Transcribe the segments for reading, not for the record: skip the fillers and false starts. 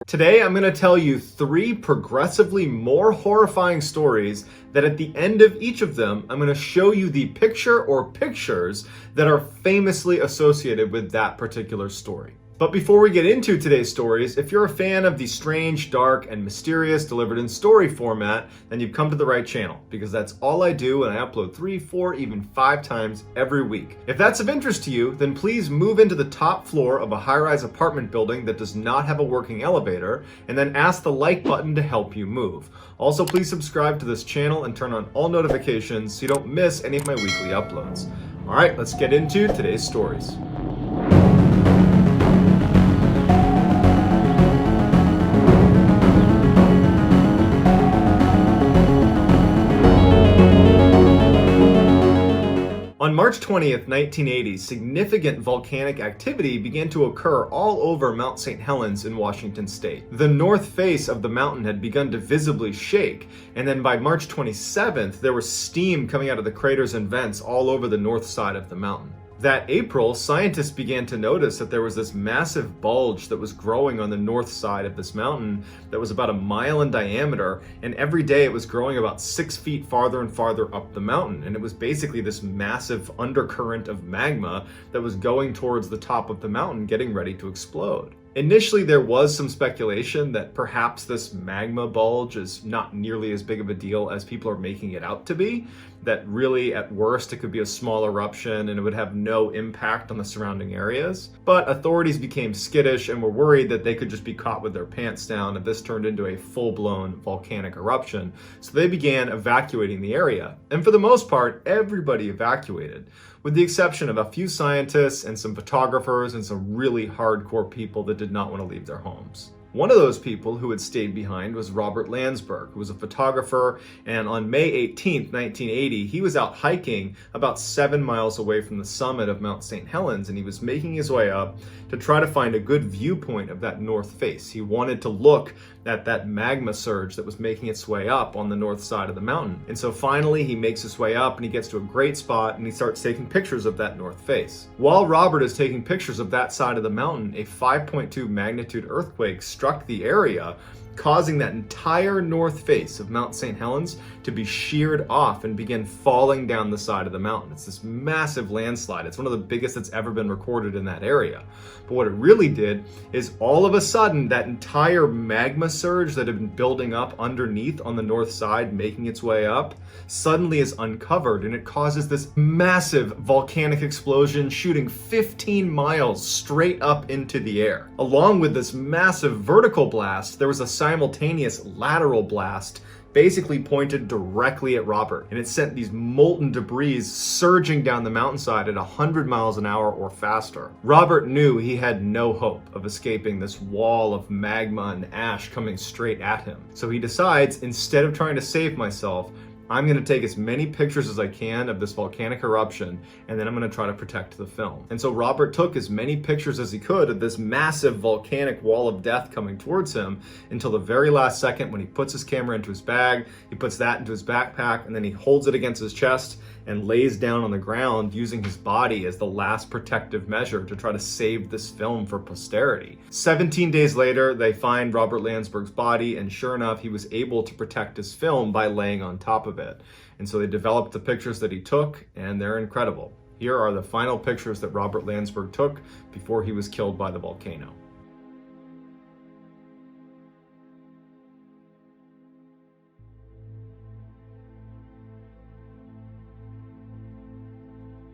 Today, I'm going to tell you 3 progressively more horrifying stories that at the end of each of them, I'm going to show you the picture or pictures that are famously associated with that particular story. But before we get into today's stories, if you're a fan of the strange, dark, and mysterious delivered in story format, then you've come to the right channel, because that's all I do, and I upload 3, 4, even 5 times every week. If that's of interest to you, then please move into the top floor of a high-rise apartment building that does not have a working elevator, and then ask the like button to help you move. Also, please subscribe to this channel and turn on all notifications so you don't miss any of my weekly uploads. All right, let's get into today's stories. On March 20th, 1980, significant volcanic activity began to occur all over Mount St. Helens in Washington state. The north face of the mountain had begun to visibly shake, and then by March 27th, there was steam coming out of the craters and vents all over the north side of the mountain. That April, scientists began to notice that there was this massive bulge that was growing on the north side of this mountain that was about 1 mile in diameter, and every day it was growing about 6 feet farther and farther up the mountain, and it was basically this massive undercurrent of magma that was going towards the top of the mountain, getting ready to explode. Initially, there was some speculation that perhaps this magma bulge is not nearly as big of a deal as people are making it out to be, that really, at worst, it could be a small eruption and it would have no impact on the surrounding areas. But authorities became skittish and were worried that they could just be caught with their pants down if this turned into a full-blown volcanic eruption. So they began evacuating the area. And for the most part, everybody evacuated, with the exception of a few scientists and some photographers and some really hardcore people that did not want to leave their homes. One of those people who had stayed behind was Robert Landsburg, who was a photographer, and on May 18th, 1980, he was out hiking about 7 miles away from the summit of Mount St. Helens, and he was making his way up to try to find a good viewpoint of that north face. He wanted to look at that magma surge that was making its way up on the north side of the mountain. And so finally, he makes his way up and he gets to a great spot and he starts taking pictures of that north face. While Robert is taking pictures of that side of the mountain, a 5.2 magnitude earthquake struck the area, causing that entire north face of Mount St. Helens to be sheared off and begin falling down the side of the mountain. It's this massive landslide. It's one of the biggest that's ever been recorded in that area. But what it really did is all of a sudden that entire magma surge that had been building up underneath on the north side, making its way up, suddenly is uncovered, and it causes this massive volcanic explosion shooting 15 miles straight up into the air. Along with this massive vertical blast, there was a simultaneous lateral blast basically pointed directly at Robert, and it sent these molten debris surging down the mountainside at 100 miles an hour or faster. Robert knew he had no hope of escaping this wall of magma and ash coming straight at him. So he decides, instead of trying to save myself, I'm going to take as many pictures as I can of this volcanic eruption, and then I'm going to try to protect the film. And so Robert took as many pictures as he could of this massive volcanic wall of death coming towards him until the very last second, when he puts his camera into his bag, he puts that into his backpack, and then he holds it against his chest and lays down on the ground using his body as the last protective measure to try to save this film for posterity. 17 days later, they find Robert Landsburg's body, and sure enough, he was able to protect his film by laying on top of it. And so they developed the pictures that he took, and they're incredible. Here are the final pictures that Robert Landsburg took before he was killed by the volcano.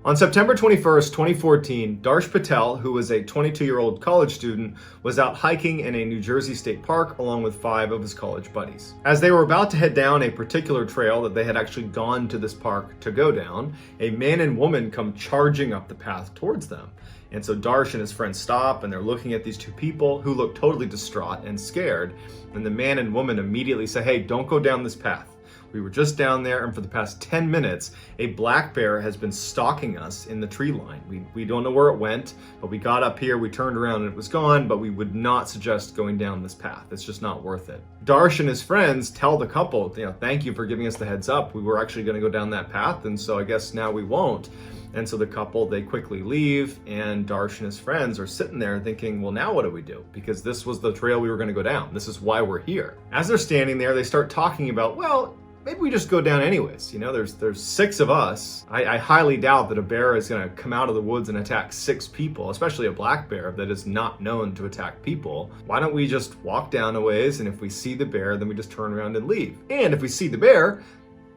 On September 21st, 2014, Darsh Patel, who was a 22-year-old college student, was out hiking in a New Jersey state park along with 5 of his college buddies. As they were about to head down a particular trail that they had actually gone to this park to go down, a man and woman come charging up the path towards them. And so Darsh and his friends stop, and they're looking at these 2 people who look totally distraught and scared. And the man and woman immediately say, "Hey, don't go down this path. We were just down there, and for the past 10 minutes, a black bear has been stalking us in the tree line. We don't know where it went, but we got up here, we turned around and it was gone, but we would not suggest going down this path. It's just not worth it. Darsh and his friends tell the couple, thank you for giving us the heads up. We were actually going to go down that path, and so I guess now we won't. And so the couple, they quickly leave, and Darsh and his friends are sitting there thinking, well, now what do we do? Because this was the trail we were going to go down. This is why we're here. As they're standing there, they start talking about, well, maybe we just go down anyways. There's 6 of us. I highly doubt that a bear is going to come out of the woods and attack 6 people, especially a black bear that is not known to attack people. Why don't we just walk down a ways, and if we see the bear, then we just turn around and leave. And if we see the bear,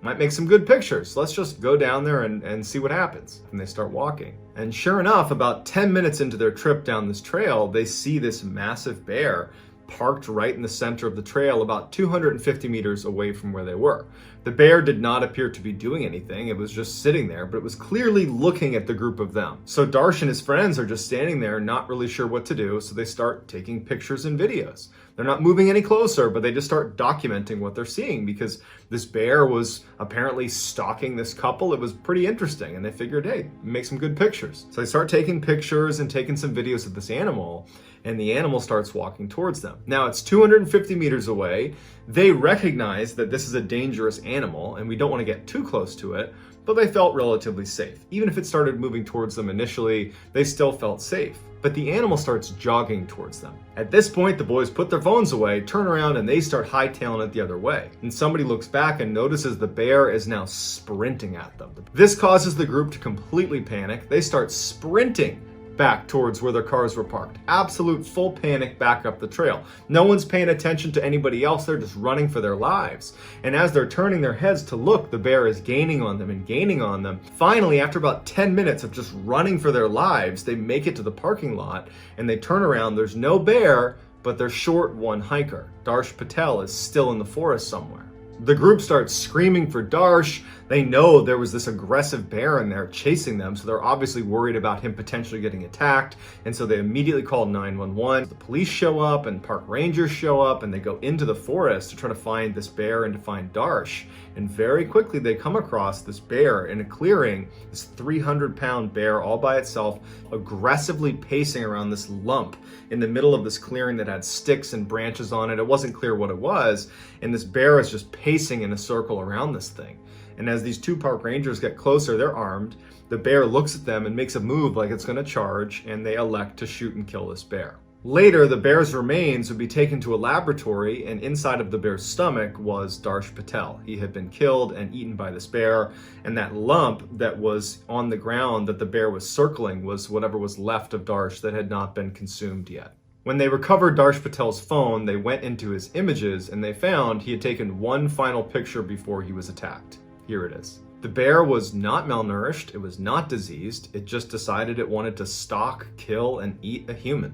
might make some good pictures. Let's just go down there and see what happens. And they start walking. And sure enough, about 10 minutes into their trip down this trail, they see this massive bear parked right in the center of the trail, about 250 meters away from where they were. The bear did not appear to be doing anything. It was just sitting there, but it was clearly looking at the group of them. So Darsh and his friends are just standing there, not really sure what to do, so they start taking pictures and videos. They're not moving any closer, but they just start documenting what they're seeing because this bear was apparently stalking this couple. It was pretty interesting, and they figured, hey, make some good pictures. So they start taking pictures and taking some videos of this animal, and the animal starts walking towards them. Now, it's 250 meters away. They recognize that this is a dangerous animal, and we don't want to get too close to it, but they felt relatively safe. Even if it started moving towards them initially, they still felt safe. But the animal starts jogging towards them. At this point, the boys put their phones away, turn around, and they start hightailing it the other way. And somebody looks back and notices the bear is now sprinting at them. This causes the group to completely panic. They start sprinting back towards where their cars were parked. Absolute full panic back up the trail. No one's paying attention to anybody else. They're just running for their lives. And as they're turning their heads to look, the bear is gaining on them and gaining on them. Finally, after about 10 minutes of just running for their lives, they make it to the parking lot and they turn around. There's no bear, but their short one hiker, Darsh Patel, is still in the forest somewhere. The group starts screaming for Darsh. They know there was this aggressive bear in there chasing them, so they're obviously worried about him potentially getting attacked, and so they immediately call 911. The police show up and park rangers show up, and they go into the forest to try to find this bear and to find Darsh. And very quickly they come across this bear in a clearing, this 300-pound bear all by itself, aggressively pacing around this lump in the middle of this clearing that had sticks and branches on it. It wasn't clear what it was, and this bear is just pacing in a circle around this thing. And as these 2 park rangers get closer, they're armed. The bear looks at them and makes a move like it's going to charge, and they elect to shoot and kill this bear. Later, the bear's remains would be taken to a laboratory, and inside of the bear's stomach was Darsh Patel. He had been killed and eaten by this bear, and that lump that was on the ground that the bear was circling was whatever was left of Darsh that had not been consumed yet. When they recovered Darsh Patel's phone, they went into his images, and they found he had taken one final picture before he was attacked. Here it is. The bear was not malnourished, it was not diseased, it just decided it wanted to stalk, kill, and eat a human.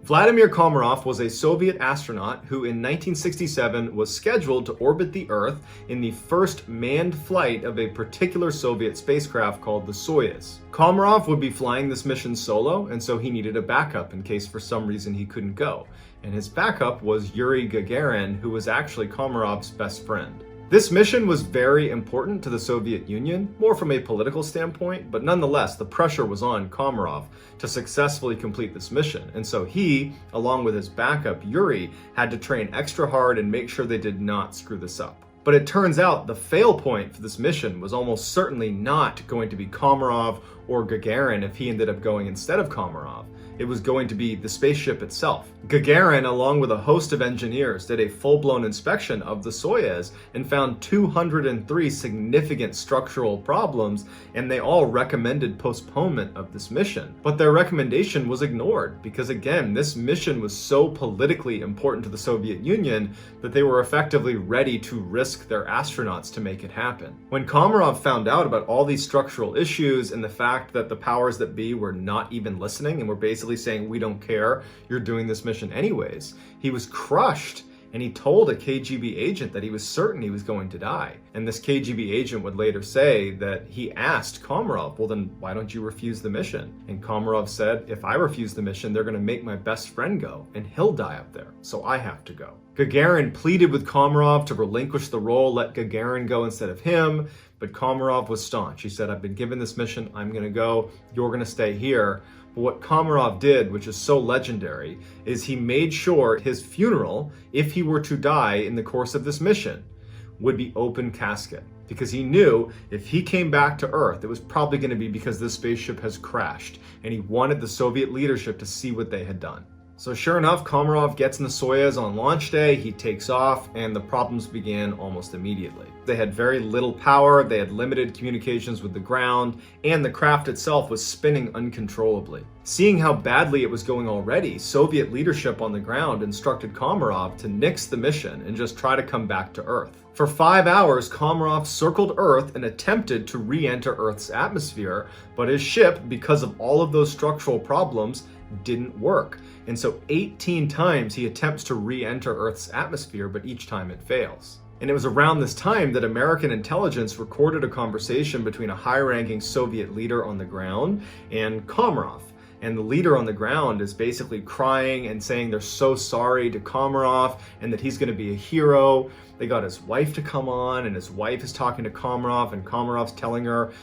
Vladimir Komarov was a Soviet astronaut who in 1967 was scheduled to orbit the Earth in the first manned flight of a particular Soviet spacecraft called the Soyuz. Komarov would be flying this mission solo, and so he needed a backup in case for some reason he couldn't go. And his backup was Yuri Gagarin, who was actually Komarov's best friend. This mission was very important to the Soviet Union, more from a political standpoint, but nonetheless, the pressure was on Komarov to successfully complete this mission. And so he, along with his backup, Yuri, had to train extra hard and make sure they did not screw this up. But it turns out the fail point for this mission was almost certainly not going to be Komarov or Gagarin if he ended up going instead of Komarov. It was going to be the spaceship itself. Gagarin, along with a host of engineers, did a full-blown inspection of the Soyuz and found 203 significant structural problems, and they all recommended postponement of this mission. But their recommendation was ignored because, again, this mission was so politically important to the Soviet Union that they were effectively ready to risk their astronauts to make it happen. When Komarov found out about all these structural issues and the fact that the powers that be were not even listening and were basically saying, we don't care, you're doing this mission anyways, he was crushed, and he told a KGB agent that he was certain he was going to die. And this KGB agent would later say that he asked Komarov, well then why don't you refuse the mission? And Komarov said, if I refuse the mission, they're going to make my best friend go, and he'll die up there, so I have to go. Gagarin pleaded with Komarov to relinquish the role, let Gagarin go instead of him, but Komarov was staunch. He said, I've been given this mission, I'm going to go, you're going to stay here. But what Komarov did, which is so legendary, is he made sure his funeral, if he were to die in the course of this mission, would be open casket. Because he knew if he came back to Earth, it was probably going to be because this spaceship has crashed, and he wanted the Soviet leadership to see what they had done. So sure enough, Komarov gets in the Soyuz on launch day, he takes off, and the problems began almost immediately. They had very little power, they had limited communications with the ground, and the craft itself was spinning uncontrollably. Seeing how badly it was going already, Soviet leadership on the ground instructed Komarov to nix the mission and just try to come back to Earth. For 5 hours, Komarov circled Earth and attempted to re-enter Earth's atmosphere, but his ship, because of all of those structural problems, didn't work. And so 18 times he attempts to re-enter Earth's atmosphere, but each time it fails. And it was around this time that American intelligence recorded a conversation between a high-ranking Soviet leader on the ground and Komarov. And the leader on the ground is basically crying and saying they're so sorry to Komarov and that he's going to be a hero. They got his wife to come on, and his wife is talking to Komarov, and Komarov's telling her,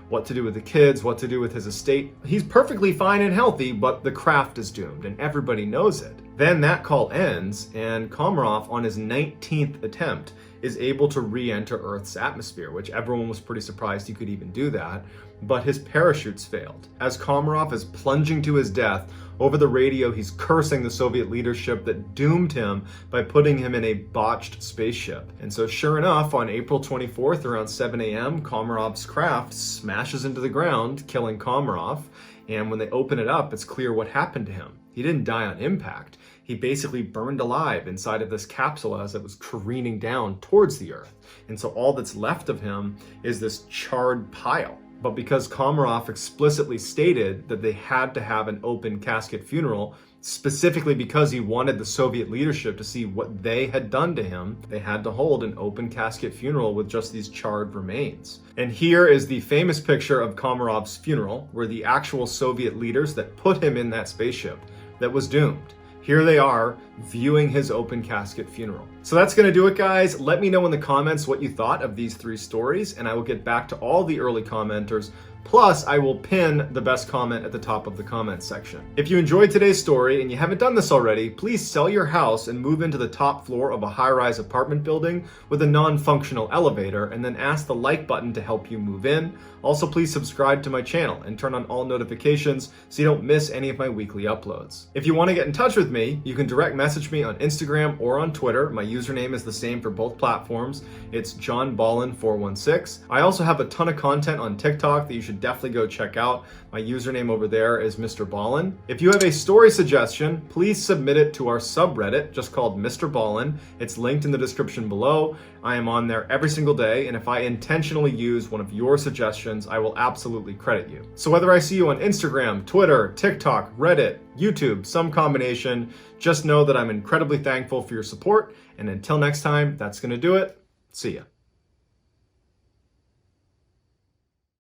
what to do with the kids, what to do with his estate. He's perfectly fine and healthy, but the craft is doomed, and everybody knows it. Then that call ends, and Komarov, on his 19th attempt, is able to re-enter Earth's atmosphere, which everyone was pretty surprised he could even do that, but his parachutes failed. As Komarov is plunging to his death, over the radio he's cursing the Soviet leadership that doomed him by putting him in a botched spaceship. And so sure enough, on April 24th around 7 a.m., Komarov's craft smashes into the ground, killing Komarov, and when they open it up, it's clear what happened to him. He didn't die on impact. He basically burned alive inside of this capsule as it was careening down towards the Earth. And so all that's left of him is this charred pile. But because Komarov explicitly stated that they had to have an open casket funeral, specifically because he wanted the Soviet leadership to see what they had done to him, they had to hold an open casket funeral with just these charred remains. And here is the famous picture of Komarov's funeral, where the actual Soviet leaders that put him in that spaceship that was doomed, here they are viewing his open casket funeral. So that's going to do it, guys. Let me know in the comments what you thought of these 3 stories, and I will get back to all the early commenters. Plus, I will pin the best comment at the top of the comments section. If you enjoyed today's story and you haven't done this already, please sell your house and move into the top floor of a high-rise apartment building with a non-functional elevator, and then ask the like button to help you move in. Also, please subscribe to my channel and turn on all notifications so you don't miss any of my weekly uploads. If you want to get in touch with me, you can direct message me on Instagram or on Twitter. My username is the same for both platforms. It's JohnBallen416. I also have a ton of content on TikTok that you should definitely go check out. My username over there is MrBallen. If you have a story suggestion, please submit it to our subreddit, just called MrBallen. It's linked in the description below. I am on there every single day, and if I intentionally use one of your suggestions, I will absolutely credit you. So whether I see you on Instagram, Twitter, TikTok, Reddit, YouTube, some combination, just know that I'm incredibly thankful for your support, and until next time, that's gonna do it. See ya.